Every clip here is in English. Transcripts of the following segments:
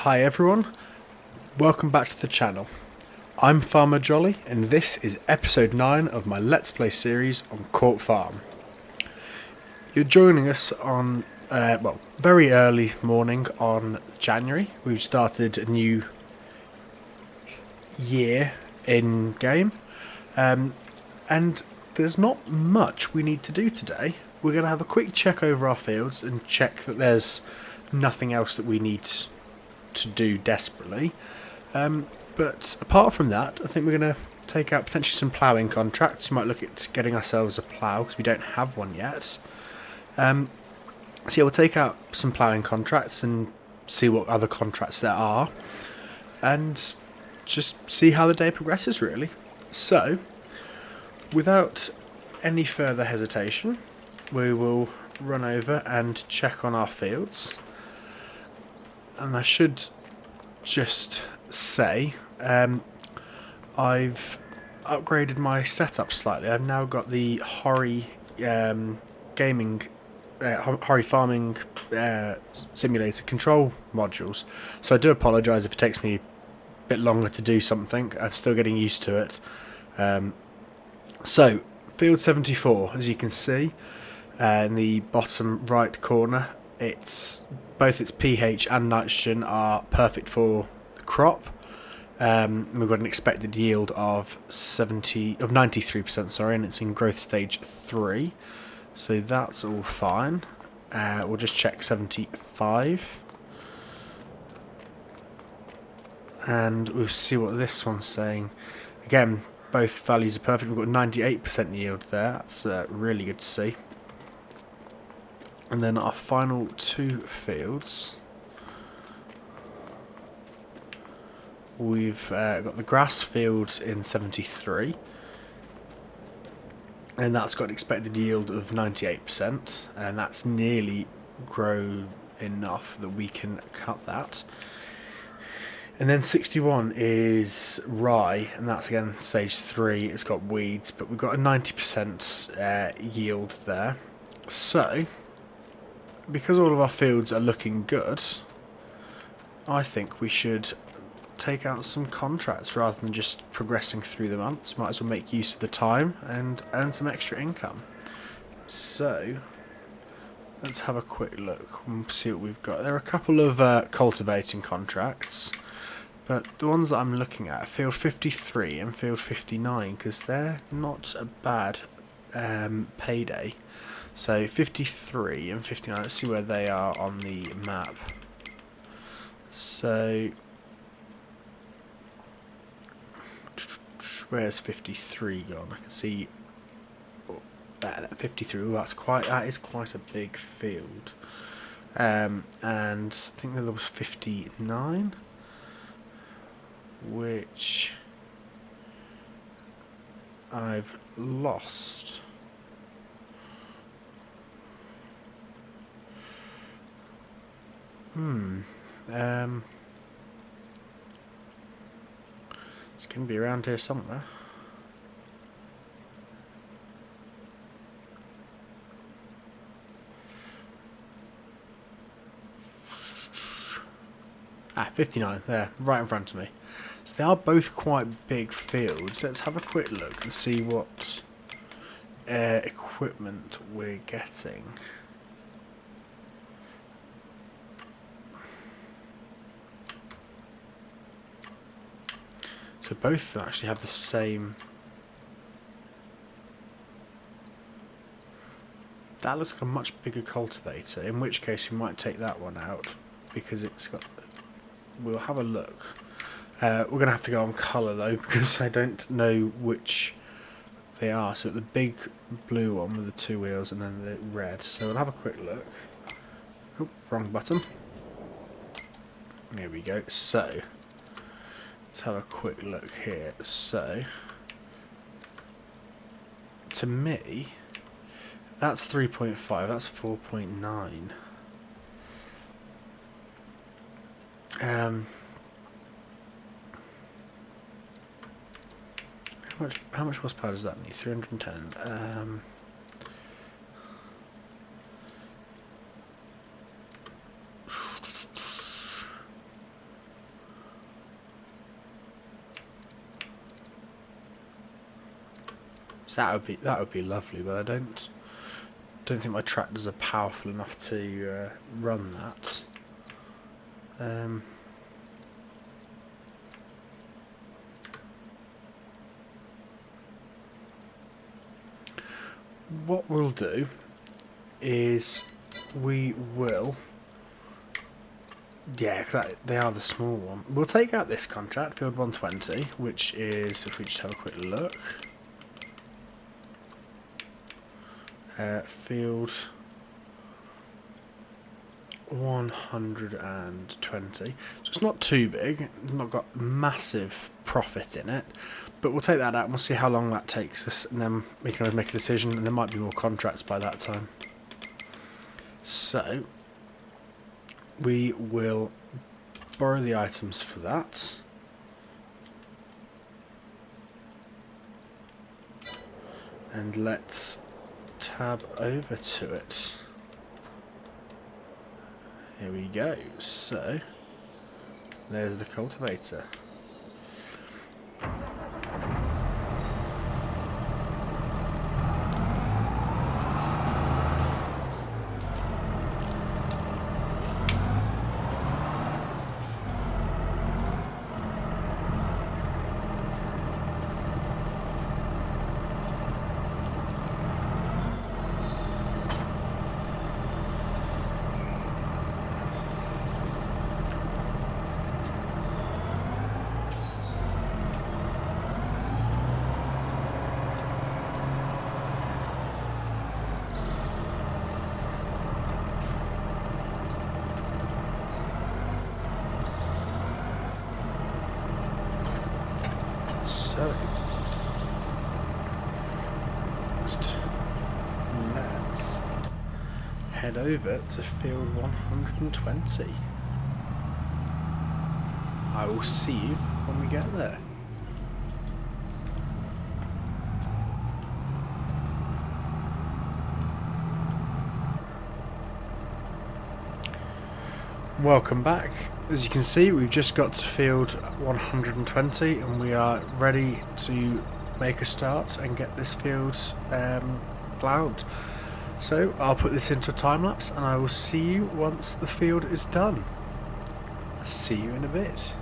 Hi everyone, welcome back to the channel. I'm Farmer Jolly and this is episode 9 of my Let's Play series on Court Farm. You're joining us on, very early morning on January. We've started a new year in game and there's not much we need to do today. We're going to have a quick check over our fields and check that there's nothing else that we need to do desperately. But apart from that, I think we're going to take out potentially some ploughing contracts. We might look at getting ourselves a plough because we don't have one yet. So yeah, we'll take out some ploughing contracts and see what other contracts there are. And just see how the day progresses really. So, without any further hesitation, we will run over and check on our fields. And I should just say, I've upgraded my setup slightly. I've now got the Hori gaming, Hori farming simulator control modules. So I do apologise if it takes me a bit longer to do something. I'm still getting used to it. So, field 74, as you can see, in the bottom right corner, both its pH and nitrogen are perfect for the crop. We've got an expected yield of 93%, sorry, and it's in growth stage 3. So that's all fine. We'll just check 75. And we'll see what this one's saying. Again, both values are perfect. We've got 98% yield there. That's really good to see. And then our final two fields, we've got the grass field in 73, and that's got an expected yield of 98%, and that's nearly grown enough that we can cut that. And then 61 is rye, and that's again stage 3. It's got weeds, but we've got a 90% yield there. So, because all of our fields are looking good, I think we should take out some contracts rather than just progressing through the months. Might as well make use of the time and earn some extra income. So, let's have a quick look and see what we've got. There are a couple of cultivating contracts, but the ones that I'm looking at are field 53 and field 59 because they're not a bad payday. So 53 and 59, let's see where they are on the map. So, where's 53 gone? I can see that 53. Ooh, that is quite a big field. And I think there was 59, which I've lost. It's going to be around here somewhere. Ah, 59, there, right in front of me. So they are both quite big fields. Let's have a quick look and see what equipment we're getting. So both actually have the same. That looks like a much bigger cultivator, in which case we might take that one out because it's got. We'll have a look. We're going to have to go on colour though because I don't know which they are. So the big blue one with the 2 wheels and then the red. So we'll have a quick look. Oh, wrong button. There we go. So. Let's have a quick look here. So, to me, that's 3.5, that's 4.9. How much horsepower does that need? 310. that would be lovely, but I don't think my tractors are powerful enough to run that. What we'll do is we will, yeah, cause they are the small one. We'll take out this contract, field 120, which is, if we just have a quick look, field 120. So it's not too big, it's not got massive profit in it, but we'll take that out and we'll see how long that takes us, and then we can always make a decision, and there might be more contracts by that time. So we will borrow the items for that. And let's tab over to it. Here we go. So there's the cultivator. So next, let's head over to field 120. I will see you when we get there. Welcome back. As you can see, we've just got to field 120 and we are ready to make a start and get this field ploughed. So I'll put this into a time lapse and I will see you once the field is done. See you in a bit.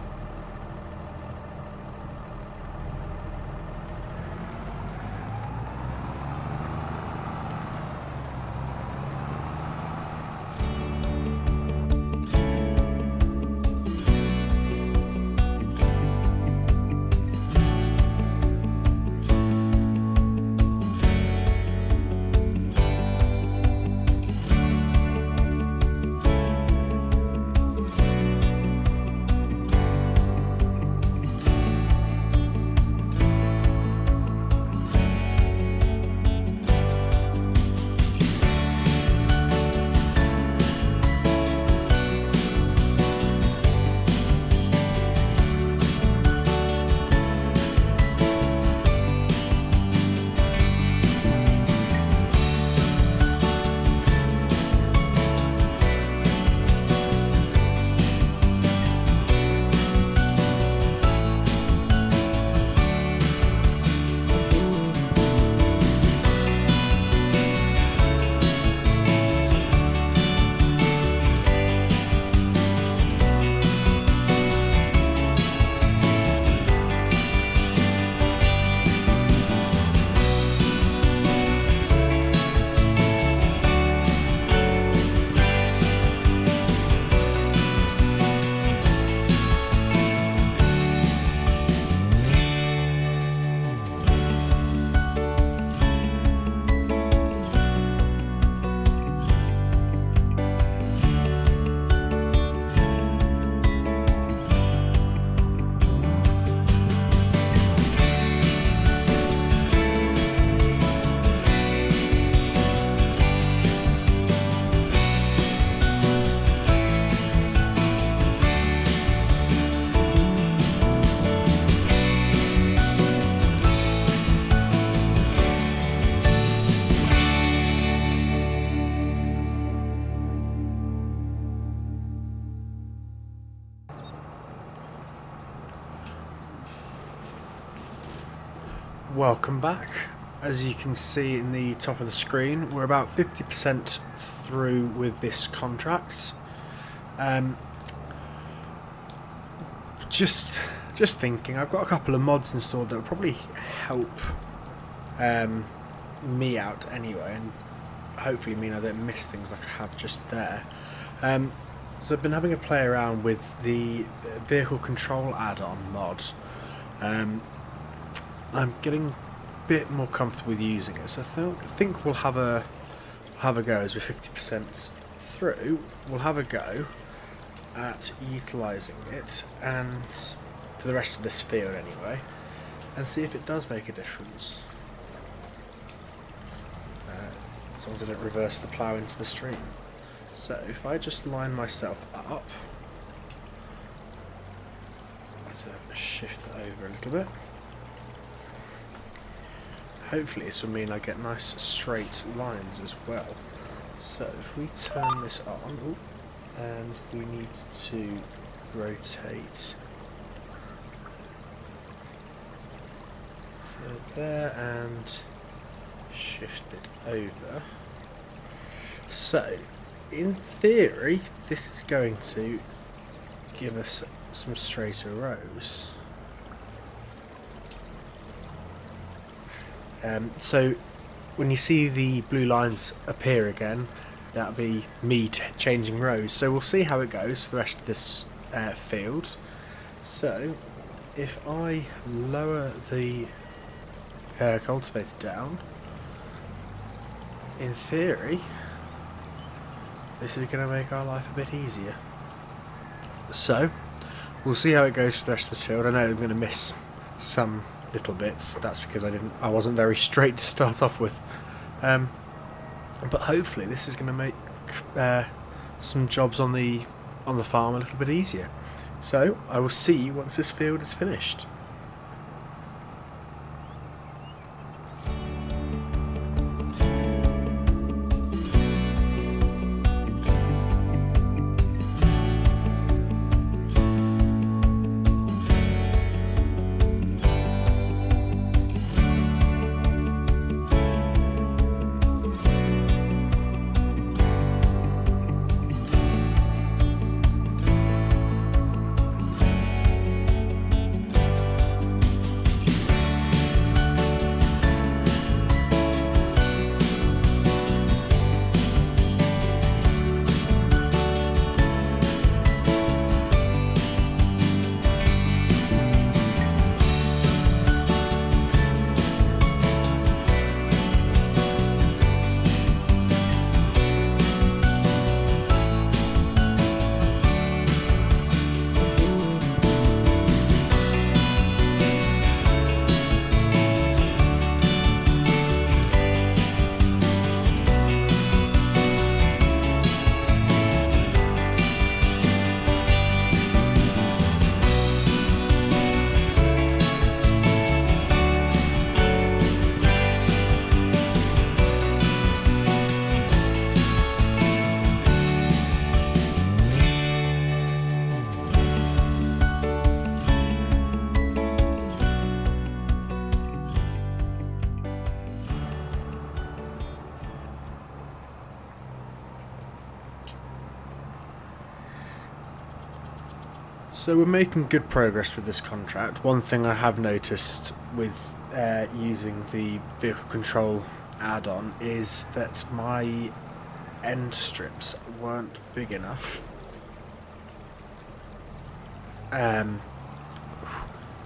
Welcome back. as you can see in the top of the screen, we're about 50% through with this contract. Just thinking, I've got a couple of mods installed that will probably help me out anyway, and hopefully mean I don't miss things like I have just there. So I've been having a play around with the vehicle control add-on mod. I'm getting a bit more comfortable with using it, so I think we'll have a go as we're 50% through. We'll have a go at utilising it, and for the rest of this field anyway, and see if it does make a difference. As long as I don't reverse the plough into the stream. So if I just line myself up, let's shift it over a little bit. Hopefully this will mean I get nice straight lines as well. So if we turn this on, and we need to rotate to there and shift it over. So in theory this is going to give us some straighter rows. So when you see the blue lines appear again, that'll be me changing rows. So we'll see how it goes for the rest of this field. So if I lower the cultivator down, in theory this is going to make our life a bit easier. So we'll see how it goes for the rest of this field. I know I'm going to miss some little bits. That's because I wasn't very straight to start off with. But hopefully this is going to make some jobs on the farm a little bit easier. So I will see you once this field is finished. So we're making good progress with this contract. One thing I have noticed with using the vehicle control add-on is that my end strips weren't big enough. That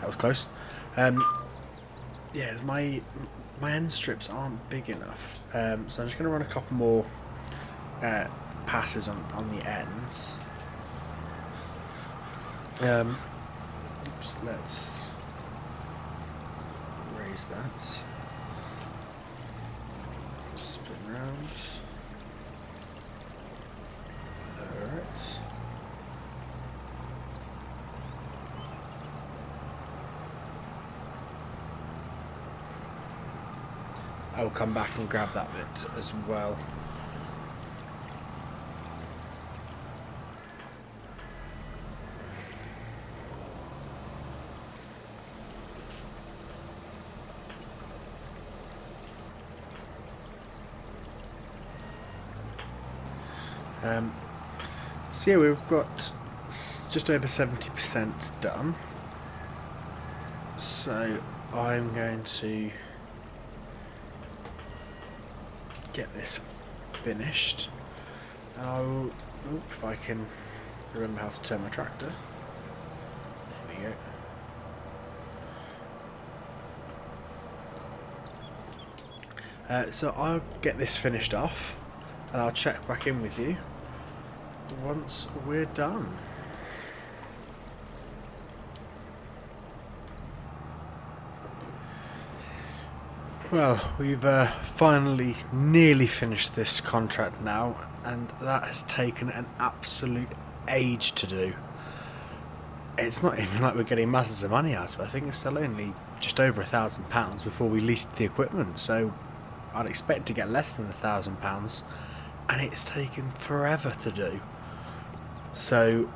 was close. Yeah, my end strips aren't big enough. So I'm just going to run a couple more passes on the ends. Oops, let's raise that. Spin round. Alright. I will come back and grab that bit as well. So yeah, we've got just over 70% done. So I'm going to get this finished. I'll, if I can remember how to turn my tractor. There we go. So I'll get this finished off and I'll check back in with you once we're done. Well, we've finally nearly finished this contract now, and that has taken an absolute age to do. It's not even like we're getting masses of money out of it. I think it's still only just over £1,000 before we leased the equipment, so I'd expect to get less than £1,000, and it's taken forever to do. So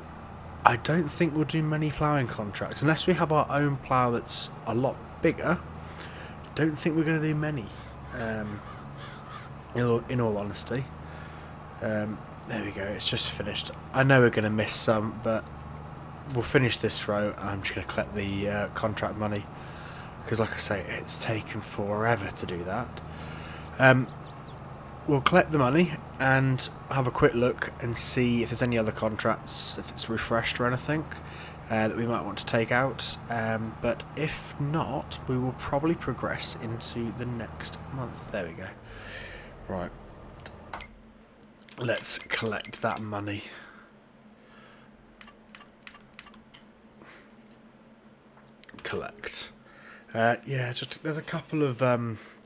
I don't think we'll do many ploughing contracts unless we have our own plough that's a lot bigger. Don't think we're going to do many, in all honesty. There we go, it's just finished. I know we're going to miss some, but we'll finish this row and I'm just going to collect the contract money, because like I say, it's taken forever to do that. We'll collect the money and have a quick look and see if there's any other contracts, if it's refreshed or anything that we might want to take out, but if not, we will probably progress into the next month. There we go. Right, let's collect that money. Collect. Yeah, just there's a couple of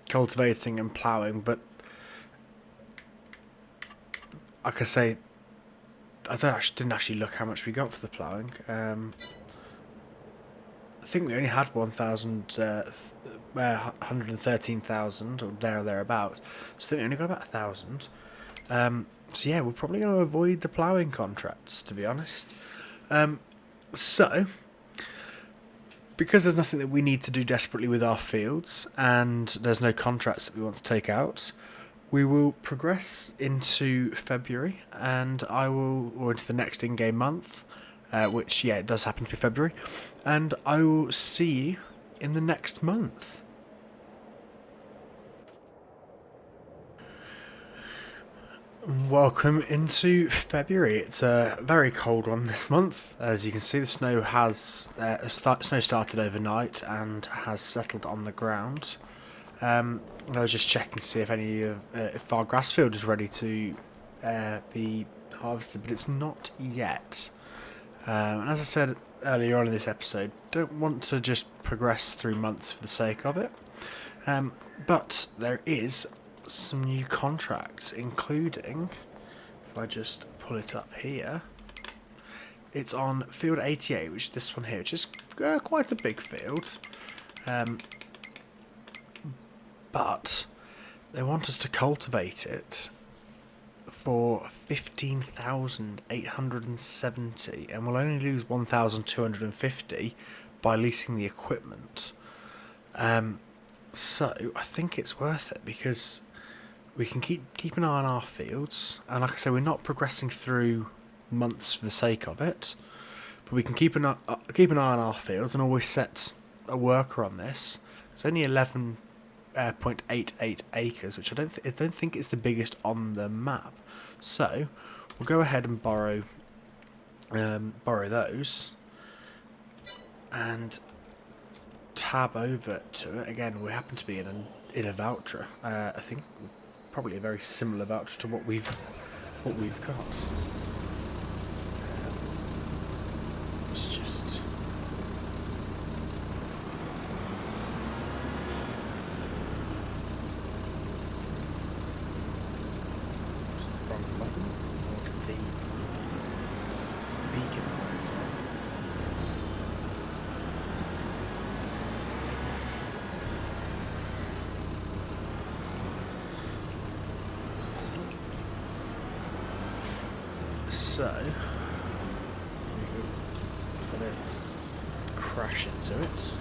cultivating and ploughing, but like I say, I didn't actually look how much we got for the ploughing. I think we only had 113,000 or there or thereabouts. So I think we only got about 1,000. So yeah, we're probably going to avoid the ploughing contracts, to be honest. So because there's nothing that we need to do desperately with our fields, and there's no contracts that we want to take out, we will progress into February, and or into the next in-game month, which, yeah, it does happen to be February, and I will see you in the next month. Welcome into February. It's a very cold one this month. As you can see, the snow has snow started overnight and has settled on the ground. I was just checking to see if if our grass field is ready to be harvested, but it's not yet. And as I said earlier on in this episode, don't want to just progress through months for the sake of it. But there is some new contracts, including, if I just pull it up here, it's on field 88, which is this one here, which is quite a big field. But they want us to cultivate it for 15,870, and we'll only lose 1,250 by leasing the equipment. So I think it's worth it, because we can keep an eye on our fields, and like I say, we're not progressing through months for the sake of it, but we can keep an eye on our fields and always set a worker on this. It's only 11.88 acres, which I don't think is the biggest on the map. So we'll go ahead and borrow those and tab over to it. Again, we happen to be in a voucher. I think probably a very similar voucher to what we've got. It's just wrong button, or to the beacon where it's on. So, if I don't crash into it.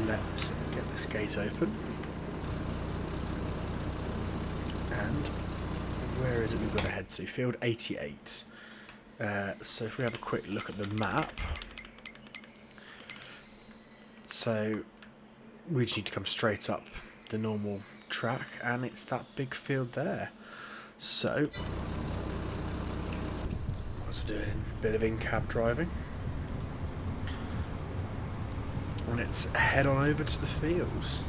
let's get this gate open. And where is it we've got to head to? Field 88. So if we have a quick look at the map. So we just need to come straight up the normal track, and it's that big field there. So might as well do a bit of in-cab driving. And let's head on over to the fields.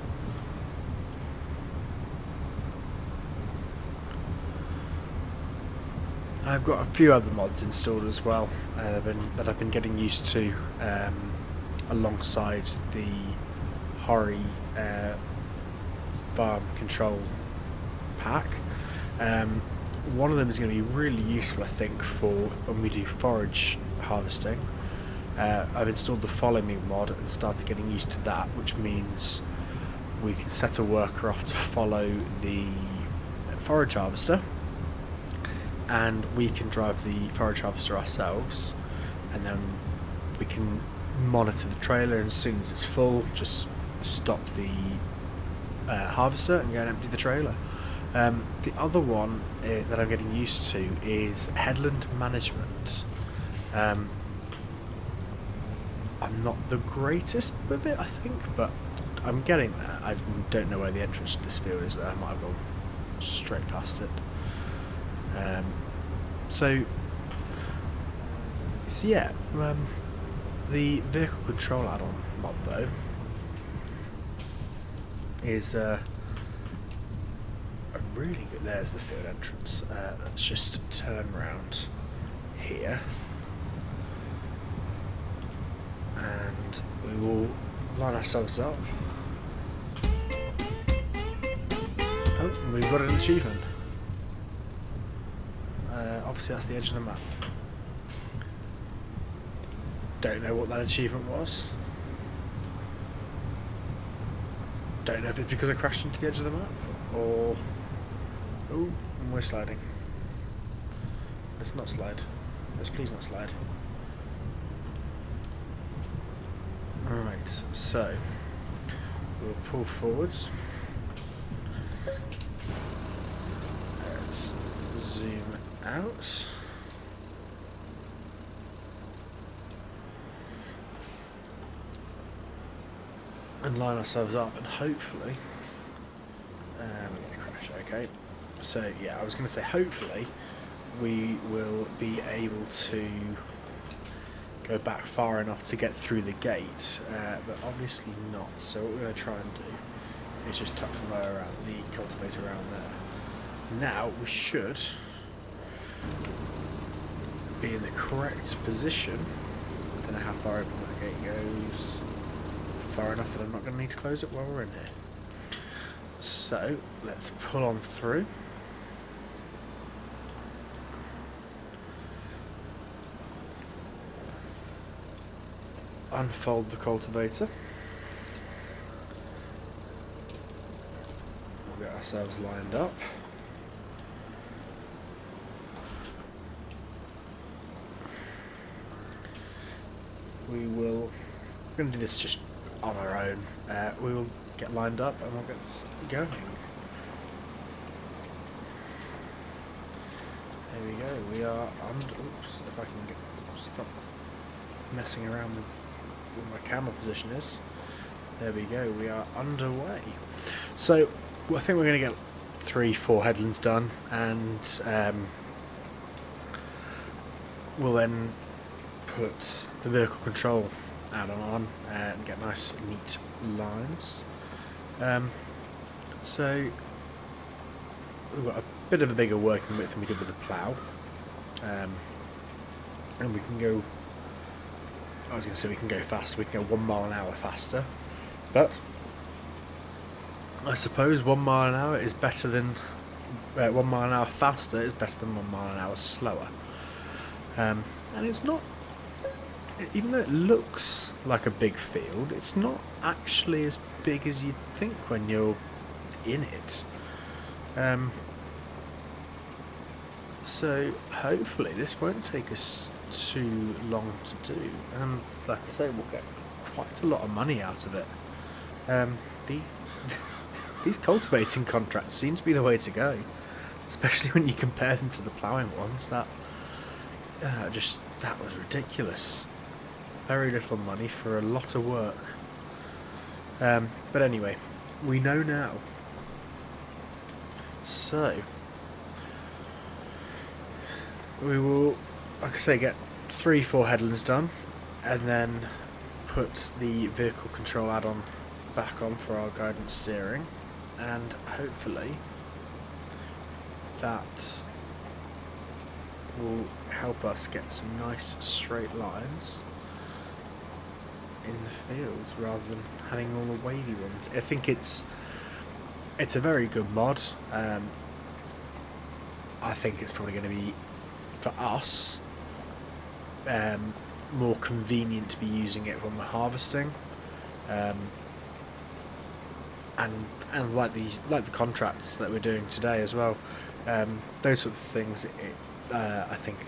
I've got a few other mods installed as well that I've been getting used to alongside the Hori farm control pack. One of them is going to be really useful, I think, for when we do forage harvesting. I've installed the Follow Me mod and started getting used to that, which means we can set a worker off to follow the forage harvester, and we can drive the forage harvester ourselves, and then we can monitor the trailer, and as soon as it's full, just stop the harvester and go and empty the trailer. The other one that I'm getting used to is headland management. I'm not the greatest with it, I think, but I'm getting there. I don't know where the entrance to this field is. I might have gone straight past it. So yeah, the vehicle control add-on mod though is a really good. There's the field entrance. Let's just turn around here, and we will line ourselves up. Oh, we've got an achievement. Obviously that's the edge of the map. Don't know what that achievement was. Don't know if it's because I crashed into the edge of the map, or... Oh, we're sliding. Let's not slide. Let's please not slide. Alright, so we'll pull forwards. Let's zoom out. And line ourselves up, and hopefully we're going to crash. Okay, so yeah, I was going to say hopefully we will be able to go back far enough to get through the gate, but obviously not. So what we're going to try and do is just tuck the mower around, the cultivator around there. Now we should be in the correct position. I don't know how far open that gate goes. Far enough that I'm not going to need to close it while we're in here. So let's pull on through. Unfold the cultivator. We'll get ourselves lined up. We will. We're going to do this just on our own. We will get lined up and we'll get going. There we go. We are under. Oops! If I can stop messing around with where my camera position is. There we go. We are underway. So I think we're going to get 3-4 headlands done, and we'll then put the vehicle control add-on on and get nice neat lines. So we've got a bit of a bigger working width than we did with the plough, and we can go, I was going to say we can go faster, we can go 1 mile an hour faster, but I suppose 1 mile an hour is better than 1 mile an hour faster is better than 1 mile an hour slower. And it's not, even though it looks like a big field, it's not actually as big as you'd think when you're in it. So hopefully this won't take us too long to do, and like I say, we'll get quite a lot of money out of it. These these cultivating contracts seem to be the way to go, especially when you compare them to the ploughing ones. That was ridiculous. Very little money for a lot of work. But anyway, we know now. So we will, like I say, get 3-4 headlands done, and then put the vehicle control add-on back on for our guidance steering, and hopefully that will help us get some nice straight lines in the fields rather than having all the wavy ones. I think it's a very good mod. I think it's probably going to be, for us, more convenient to be using it when we're harvesting, and like the contracts that we're doing today as well. Those sort of things, I think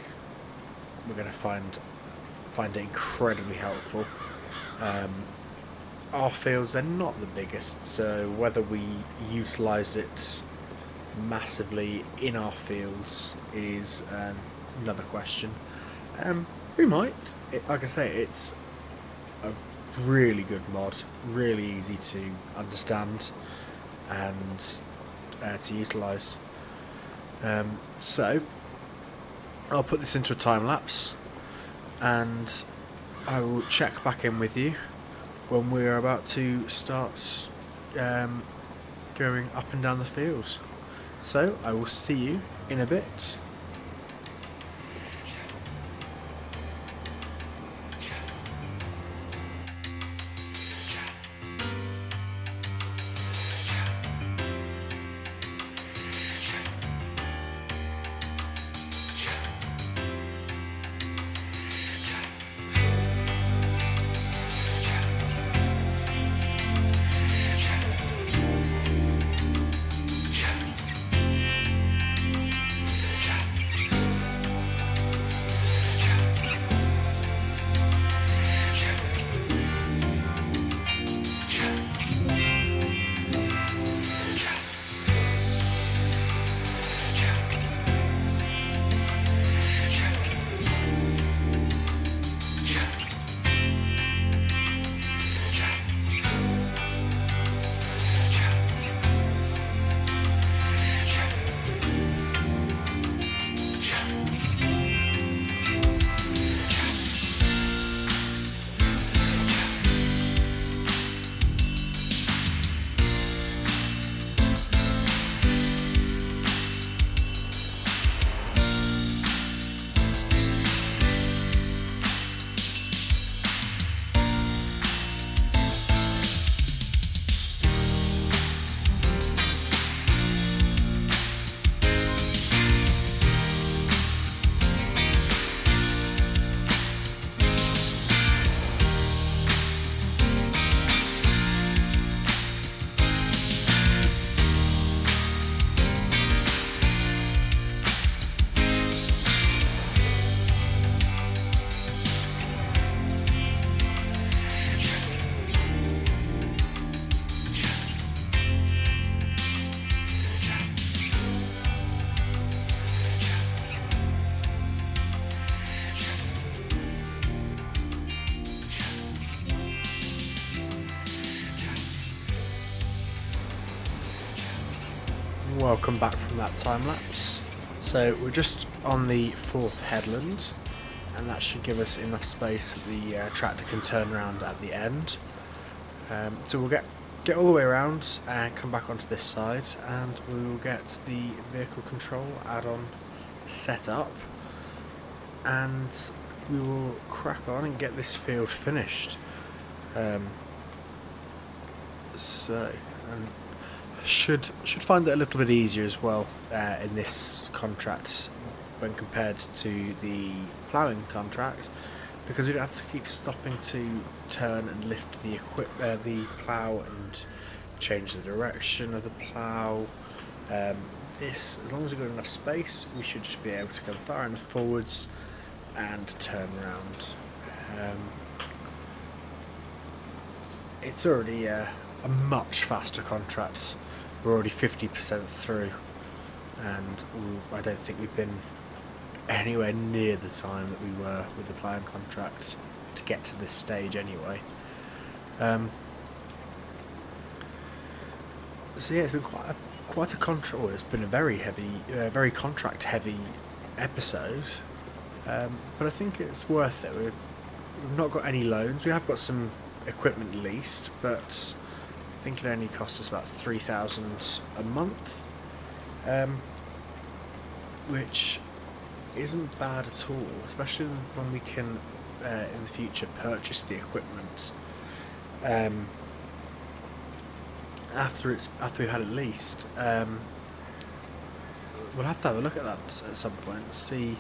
we're going to find it incredibly helpful. Our fields, they're not the biggest, so whether we utilise it massively in our fields is another question. We might. Like I say, it's a really good mod, really easy to understand and to utilise. So I'll put this into a time lapse, and I will check back in with you when we're about to start going up and down the field. So I will see you in a bit. Welcome back from that time lapse. So we're just on the 4th headland, and that should give us enough space that the tractor can turn around at the end. So we'll get all the way around and come back onto this side, and we will get the vehicle control add-on set up, and we will crack on and get this field finished. Should find it a little bit easier as well in this contract when compared to the ploughing contract, because we don't have to keep stopping to turn and lift the plough and change the direction of the plough. As long as we've got enough space, we should just be able to go far enough forwards and turn around. It's already a much faster contract. We're already 50% through, and I don't think we've been anywhere near the time that we were with the plan contract to get to this stage anyway. So yeah, it's been quite a contract. Well, it's been a very heavy, very contract heavy episode, but I think it's worth it. We've not got any loans. We have got some equipment leased, but I think it only cost us about 3,000 a month, which isn't bad at all, especially when we can in the future purchase the equipment after we've had it leased. We'll have to have a look at that at some point, see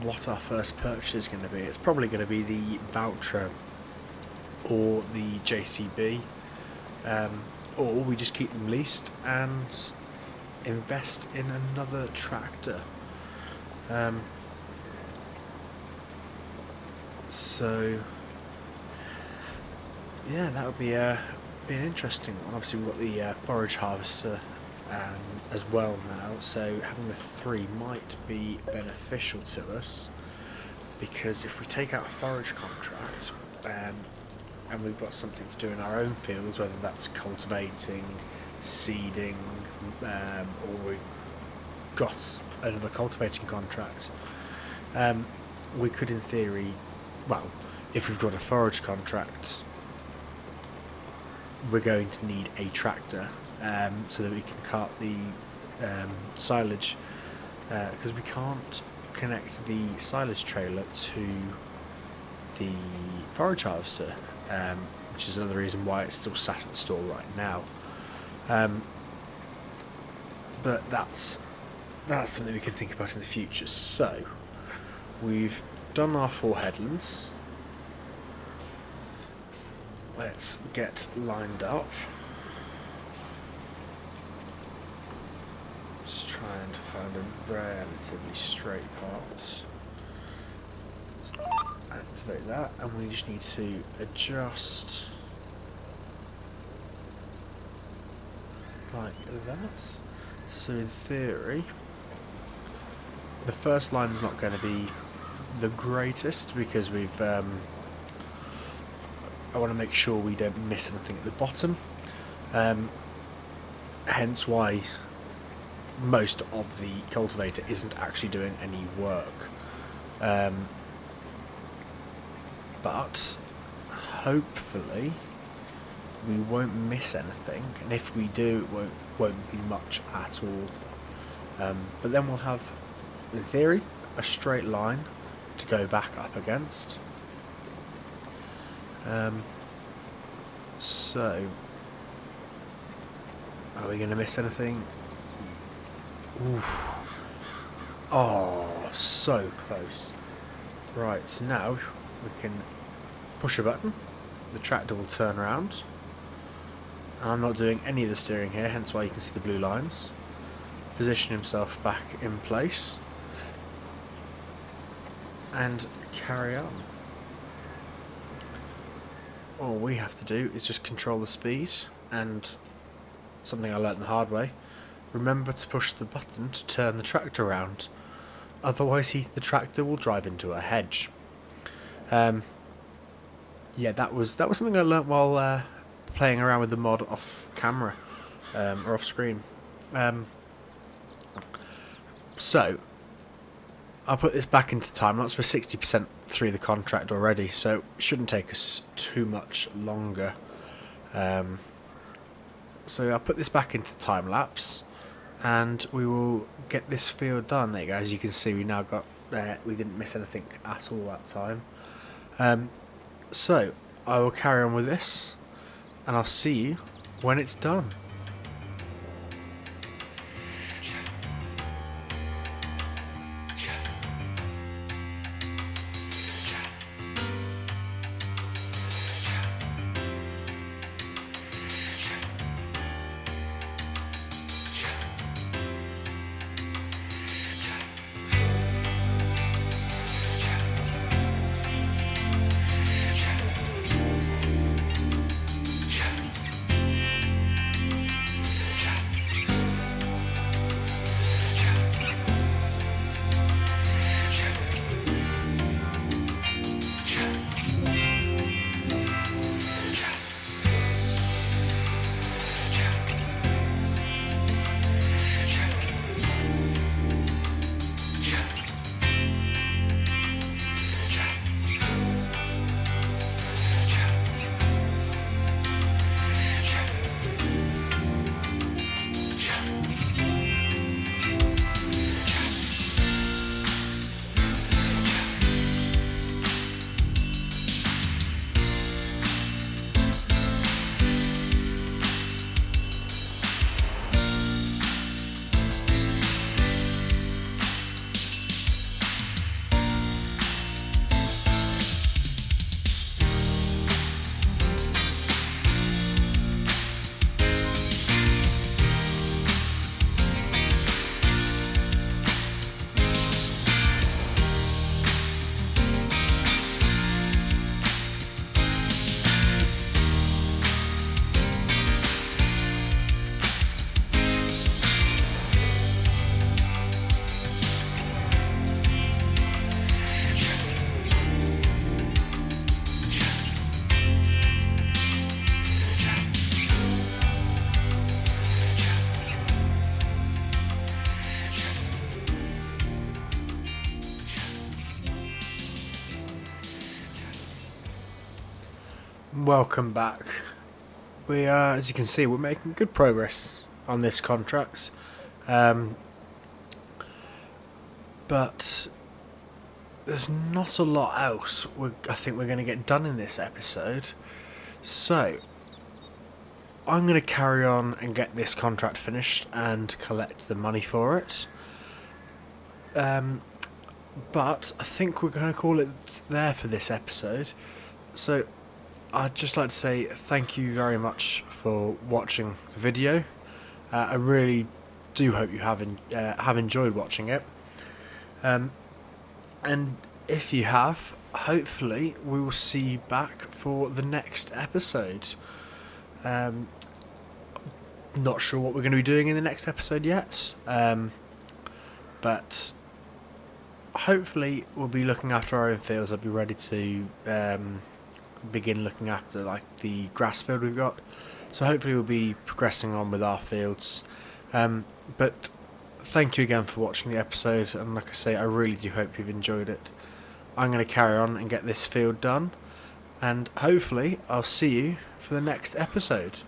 what our first purchase is going to be. It's probably going to be the Valtra or the JCB, or we just keep them leased and invest in another tractor. So yeah, that would be an interesting one. Obviously we've got the forage harvester as well now, so having the 3 might be beneficial to us, because if we take out a forage contract and we've got something to do in our own fields, whether that's cultivating, seeding, or we've got another cultivating contract, we could in theory, well, if we've got a forage contract, we're going to need a tractor so that we can cart the silage, because we can't connect the silage trailer to the forage harvester, which is another reason why it's still sat at the store right now. But that's something we can think about in the future. So we've done our 4 headlands. Let's get lined up. Just trying to find a relatively straight part. Let's activate that, and we just need to adjust like that. So in theory, the first line is not going to be the greatest, because we've I want to make sure we don't miss anything at the bottom, hence why most of the cultivator isn't actually doing any work, but hopefully we won't miss anything, and if we do, it won't be much at all, but then we'll have, in theory, a straight line to go back up against. So are we going to miss anything? Oof. Oh, so close. Right, so now we can push a button, the tractor will turn around, and I'm not doing any of the steering here, hence why you can see the blue lines. Position himself back in place and carry on. All we have to do is just control the speed, and something I learnt the hard way, remember to push the button to turn the tractor around, otherwise the tractor will drive into a hedge. Yeah, that was something I learnt while playing around with the mod off camera, or off screen. So I'll put this back into time lapse. We're 60% through the contract already, so it shouldn't take us too much longer. So I'll put this back into time lapse, and we will get this field done. There you go. As you can see, we now got we didn't miss anything at all that time. So I will carry on with this, and I'll see you when it's done. Welcome back. As you can see, we're making good progress on this contract, but there's not a lot else I think we're going to get done in this episode. So I'm going to carry on and get this contract finished and collect the money for it. But I think we're going to call it there for this episode. So I'd just like to say thank you very much for watching the video. I really do hope you have enjoyed watching it. And if you have, hopefully we will see you back for the next episode. Not sure what we're going to be doing in the next episode yet, but hopefully we'll be looking after our own fields. I'll be ready to begin looking after the grass field we've got, so hopefully we'll be progressing on with our fields. But thank you again for watching the episode, and like I say, I really do hope you've enjoyed it. I'm going to carry on and get this field done, and hopefully I'll see you for the next episode.